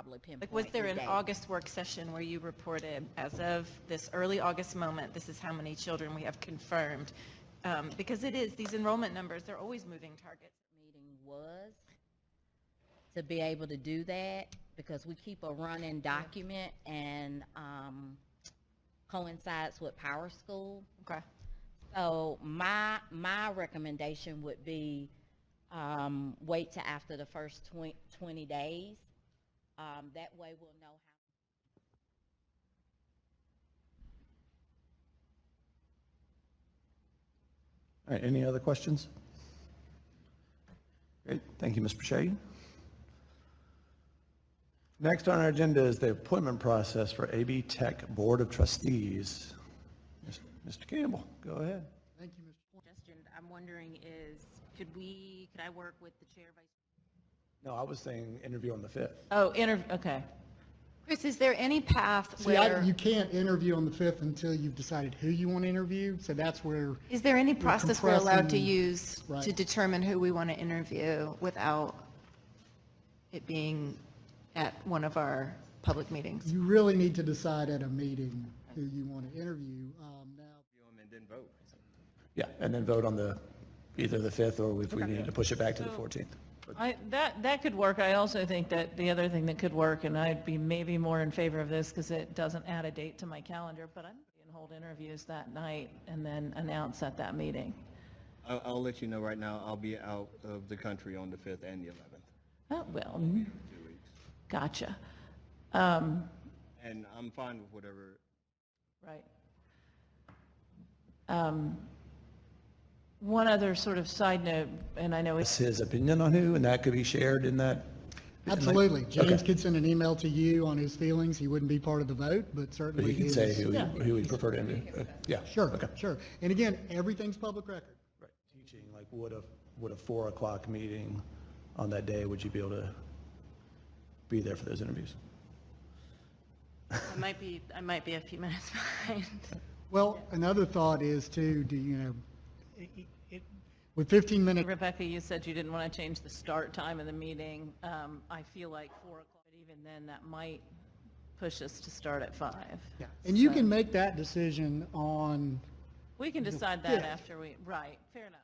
probably pinpoint. Like, was there the an date. August work session where you reported, as of this early August moment, this is how many children we have confirmed? Because it is, these enrollment numbers, they're always moving targets. Meeting was to be able to do that, because we keep a running document and coincides with Power School. Okay. So my recommendation would be wait till after the first 20 days. That way we'll know how. All right, any other questions? Great, thank you, Ms. Pache. Next on our agenda is the appointment process for AB Tech Board of Trustees. Mr. Campbell, go ahead. Thank you, Mr. Suggestion I'm wondering is, could I work with the chair, vice? No, I was saying interview on the 5th. Oh, okay. Chris, is there any path See, where, you can't interview on the 5th until you've decided who you want to interview, so that's where, is there any process we're allowed to compressing- use right. to determine who we want to interview without it being at one of our public meetings? you really need to decide at a meeting who you want to interview. Now, And then vote. Yeah, and then vote on either the 5th or if we needed to push it back to the 14th. That could work. I also think that the other thing that could work, and I'd be maybe more in favor of this because it doesn't add a date to my calendar, but I'm going to hold interviews that night and then announce at that meeting. I'll let you know right now, I'll be out of the country on the 5th and the 11th. Oh, well, 2 weeks. gotcha. And I'm fine with whatever. Right. One other sort of side note, and I know What's it's, his opinion on who, and that could be shared in that? absolutely. James Okay. could send an email to you on his feelings. He wouldn't be part of the vote, but But certainly he could say who he'd prefer to interview. Yeah. Sure, Okay. sure. And again, everything's public record. Right. Teaching, like would a 4 o'clock meeting on that day, would you be able to be there for those interviews? I might be a few minutes behind. Well, another thought is too, with 15 minutes, Rebecca, you said you didn't want to change the start time of the meeting. I feel like 4 o'clock, but even then, that might push us to start at 5. yeah, and you So- can make that decision on, We can decide that Yeah. after right, fair enough.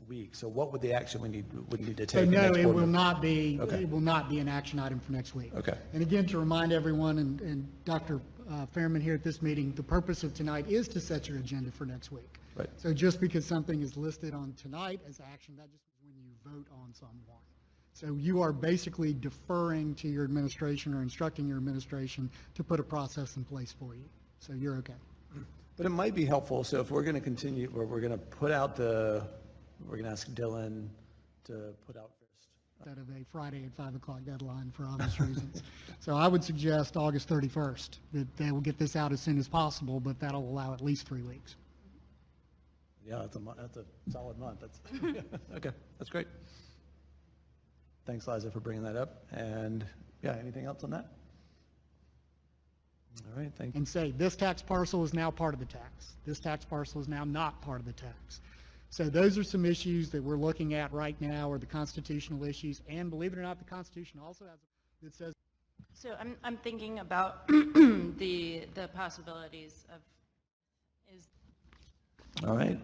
Week, so what would the action would need to so take? no, next it board will meeting? not be, Okay. it will not be an action item for next week. Okay. And again, to remind everyone, and Dr. Fairman here at this meeting, the purpose of tonight is to set your agenda for next week. Right. So just because something is listed on tonight as action, that just means when you vote on someone. So you are basically deferring to your administration or instructing your administration to put a process in place for you. So you're okay. But it might be helpful, so if we're going to continue, or we're going to put out we're going to ask Dylan to put out first. Instead of a Friday at 5 o'clock deadline for obvious reasons. So I would suggest August 31st, that they will get this out as soon as possible, but that'll allow at least 3 weeks. Yeah, that's a solid month. That's, okay, that's great. Thanks, Liza, for bringing that up. And yeah, anything else on that? All right, thank you. And say, this tax parcel is now part of the tax. This tax parcel is now not part of the tax. So those are some issues that we're looking at right now, are the constitutional issues. And believe it or not, the Constitution also has, it says, So I'm thinking about the possibilities of, All right,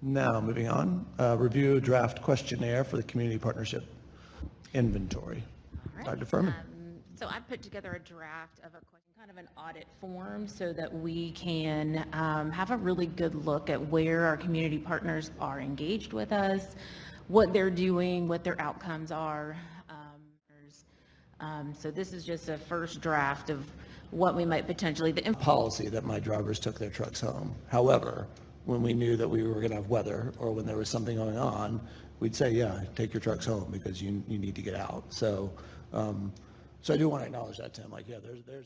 now moving on. Review draft questionnaire for the community partnership inventory. all right. Dr. Furman. So I put together a draft of a question, kind of an audit form, so that we can have a really good look at where our community partners are engaged with us, what they're doing, what their outcomes are. So this is just a first draft of what we might potentially, Policy that my drivers took their trucks home. However, when we knew that we were going to have weather or when there was something going on, we'd say, yeah, take your trucks home because you need to get out. So, so I do want to acknowledge that, Tim. Like, yeah, there's definitely